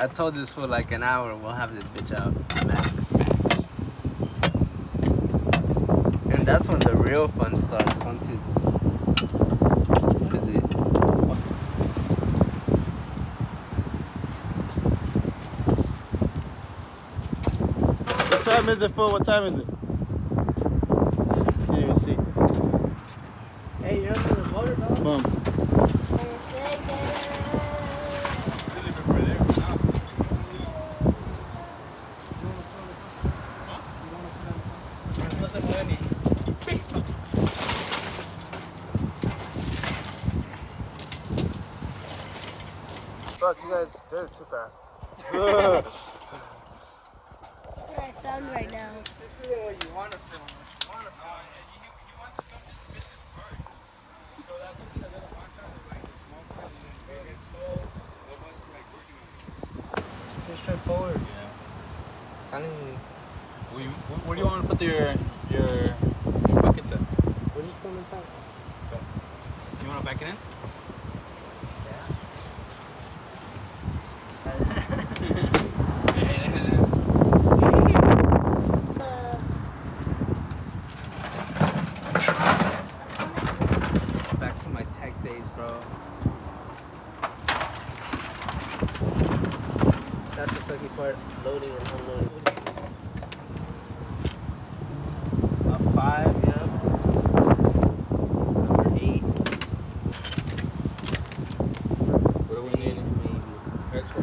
I told this for like an hour we'll have this bitch out, max. And that's when the real fun starts, once it's... What is it? What time is it, fool? What time is it? Can't even see. Hey, you're under the motor, dog? Boom. Fuck, you guys, they're too fast. What I found right now. This isn't what you want to film. What you want to film. He wants to film this business part. So that's what the other contract is like. The small part, and then big and slow. Nobody's like working on it. It's pretty straightforward. Yeah. Telling you. Where do you want to put your buckets at? We're just putting inside. You want to back it in? Back to my tech days, bro. That's the sucky part, loading and unloading. A 5, yeah. Number 8. What do we need? Maybe. Extra.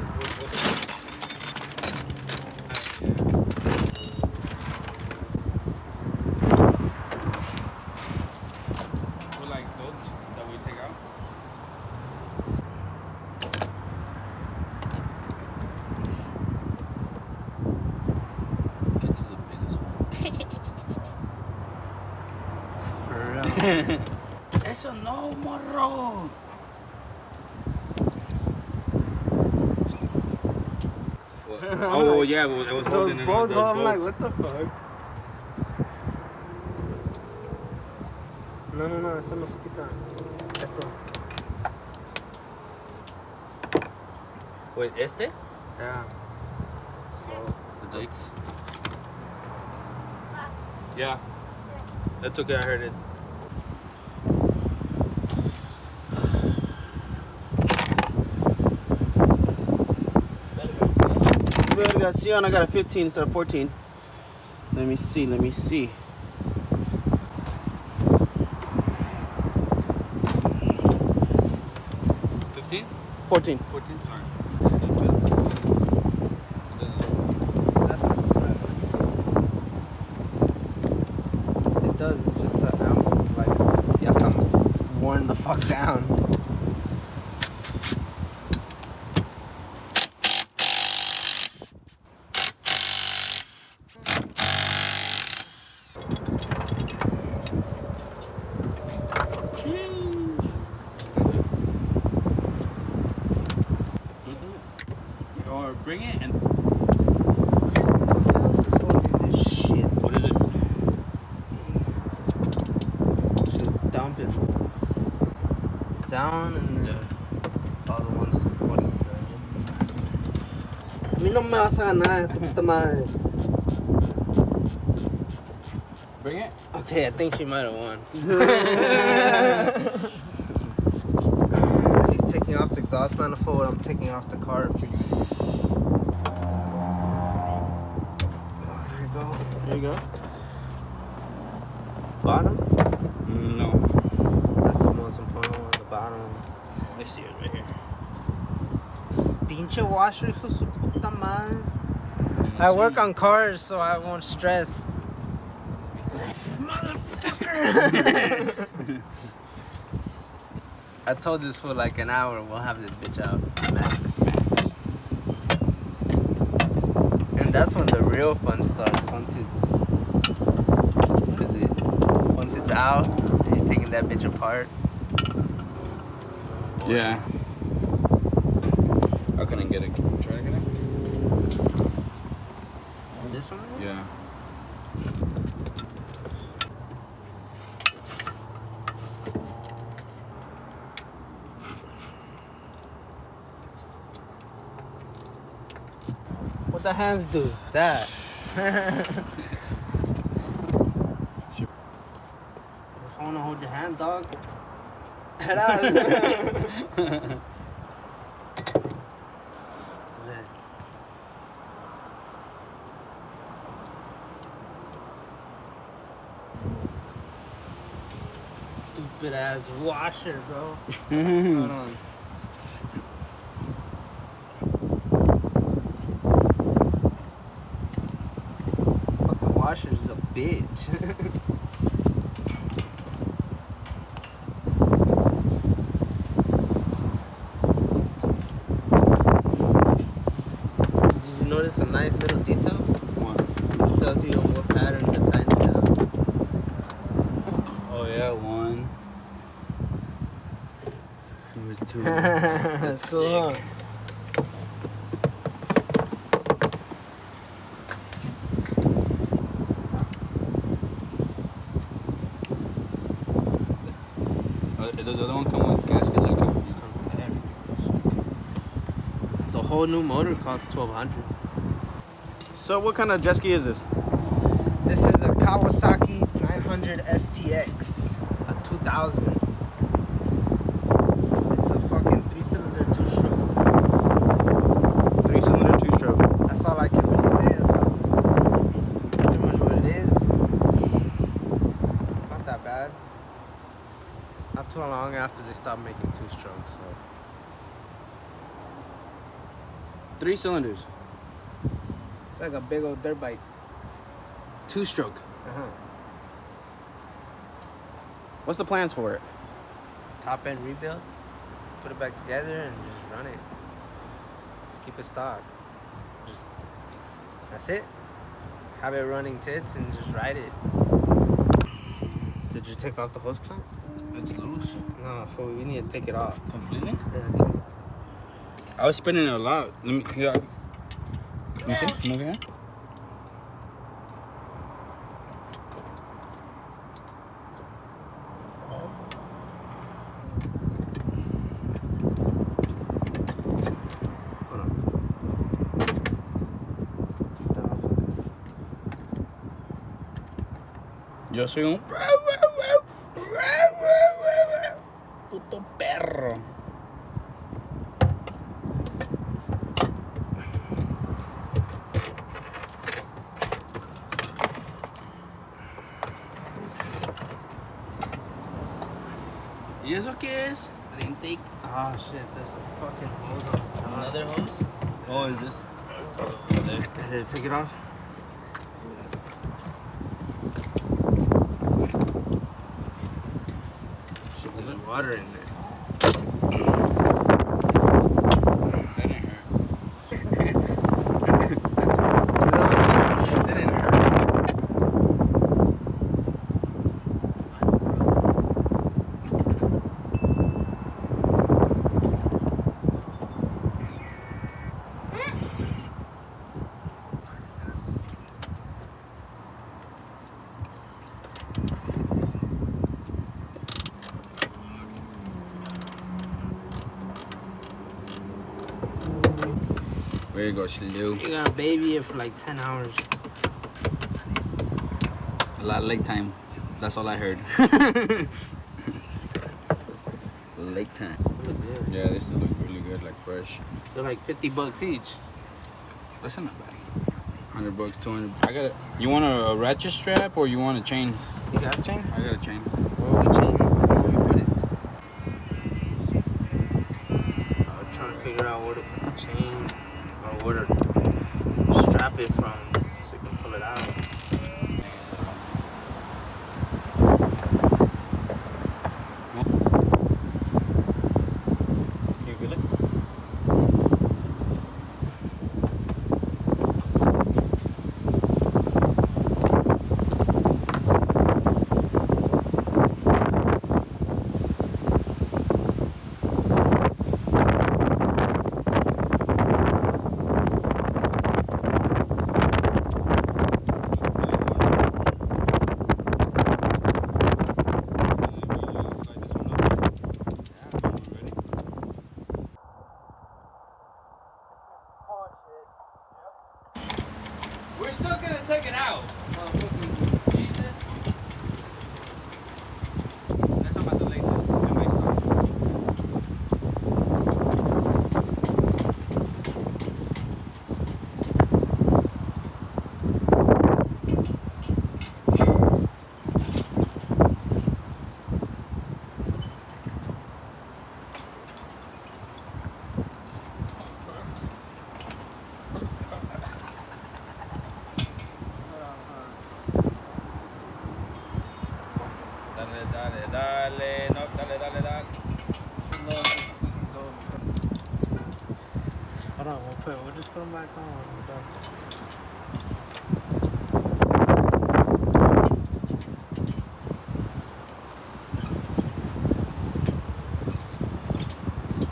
Like those that we take out. Get to the biggest one. For real. Eso no, morro. Oh yeah, well, I was Those holding it on bolts, those I'm like, bolts. what the fuck? No, eso no se quita. Esto. Wait, este? Yeah. So, The dikes. Yeah, that's okay. I heard it. Vergación, I got a 15 instead of 14. Let me see. 15? 14. 14? Sorry. it does, it's just that I'm like, ya está worn the fuck down. Or bring it and What else is holding this shit? what is it? Just dump it. Down and then all the ones holding the engine. A mí no me vas a ganar, tu puta madre. Bring it. Okay, I think she might have won. He's taking off the exhaust manifold. I'm taking off the carb. There you go. There you go. Bottom? No. That's the most important one. The bottom. I see it right here. Pinche washer, hijo de su puta madre. I work on cars, so I won't stress. Motherfucker! I told this for like an hour we'll have this bitch out, max. And that's when the real fun starts, once it's... What is it? Once it's out, and you're taking that bitch apart. Yeah. I couldn't get it. Try to get it? This one? Yeah. What the hands do? That. If I wanna hold your hand, dog. Head out. Go ahead. Stupid ass washer, bro. Hold on. Fucking washer's a bitch. Did you notice a nice little detail? What? It tells you what pattern to tighten it down. Oh yeah, 1. Number 2. That's cool. sick. Does the other one come with gaskets? Or you come from there? The whole new motor costs $1,200. So what kind of jet ski is this? This is a Kawasaki 900 STX, a 2000. It's a fucking 3-cylinder 2-stroke. 3-cylinder 2-stroke. That's all I can really say. That's how pretty much what it is. Not that bad. Not too long after they stopped making 2-strokes. So 3 cylinders. it's like a big old dirt bike. 2-stroke. Uh-huh. What's the plans for it? Top end rebuild. Put it back together and just run it. Keep it stock. Just that's it. Have it running tits and just ride it. Did you take off the hose clamp? It's loose. No, fool, we need to take it off. Completely? Yeah. I was spinning it a lot. Let me here. Let me see. Come over here. Hold on. Take that off. Yo soy un puto perro. ¿Y eso qué es? The intake. Ah, shit, there's a fucking hose on. Another hose? Oh, is this? Over there. Here, take it off. There's water in there. That didn't hurt. That didn't hurt. There you go, Shalou. You gotta baby it for like 10 hours. A lot of lake time. That's all I heard. Lake time. Still good. Yeah, they still look really good, like fresh. They're like $50 each. That's not bad. $100, 200. I got it. You want a ratchet strap or you want a chain? You got a chain? I got a chain. Where we chain? Where we put it? I'm trying to figure out where to put the chain or where to strap it from so you can pull it out. Can you feel it? Dale, dale. No, dale, dale. Hold on, we'll just put them back on.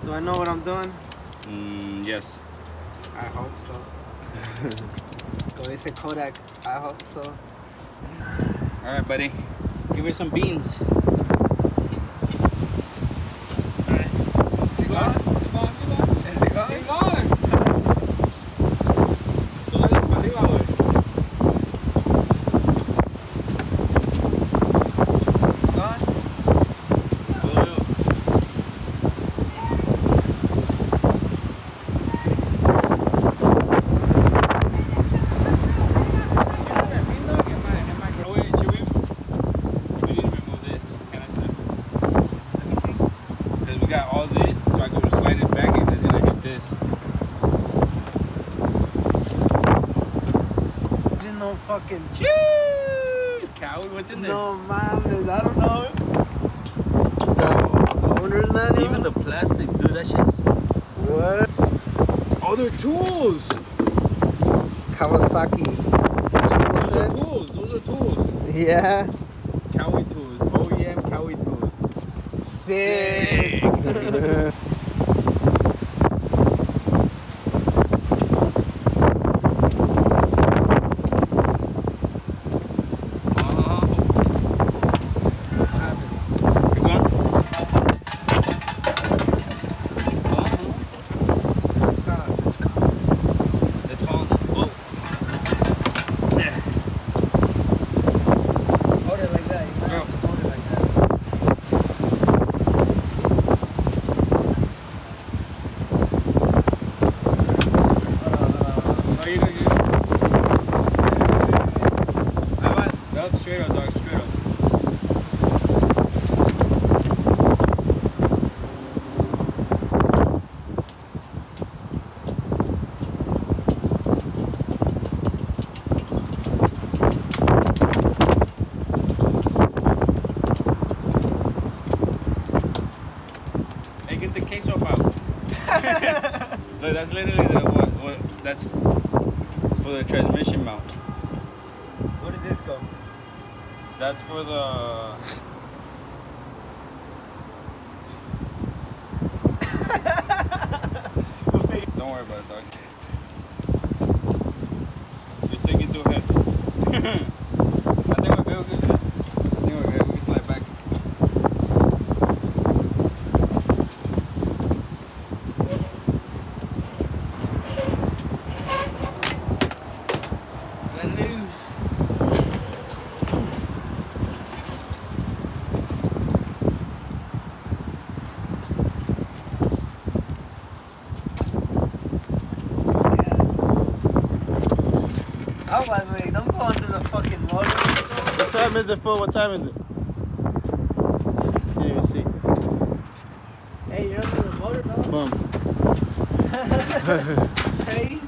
Do I know what I'm doing? Yes. I hope so. Go dice Kodak. I hope so. All right, buddy. Give me some beans. No fucking Cowie, what's in there? no mames, I don't know. The owner's manual? Even the plastic, dude, that shit's... What? Oh, they're tools! Kawasaki. Those are tools. Yeah. Cowie tools. OEM Cowie tools. Sick. Straight up, dog, straight up. Hey, get the queso out. Look, that's literally the what that's for the transmission mount. Where did this go? That's for the... Don't worry about it, dog. You're thinking too heavy. I think we're good. I think we're good. We can slide back. Let loose. Oh, by the way, don't go under the fucking motor. What time is it, fool? What time is it? Can't even see. Hey, you're under the motor, bro. Bum. Crazy.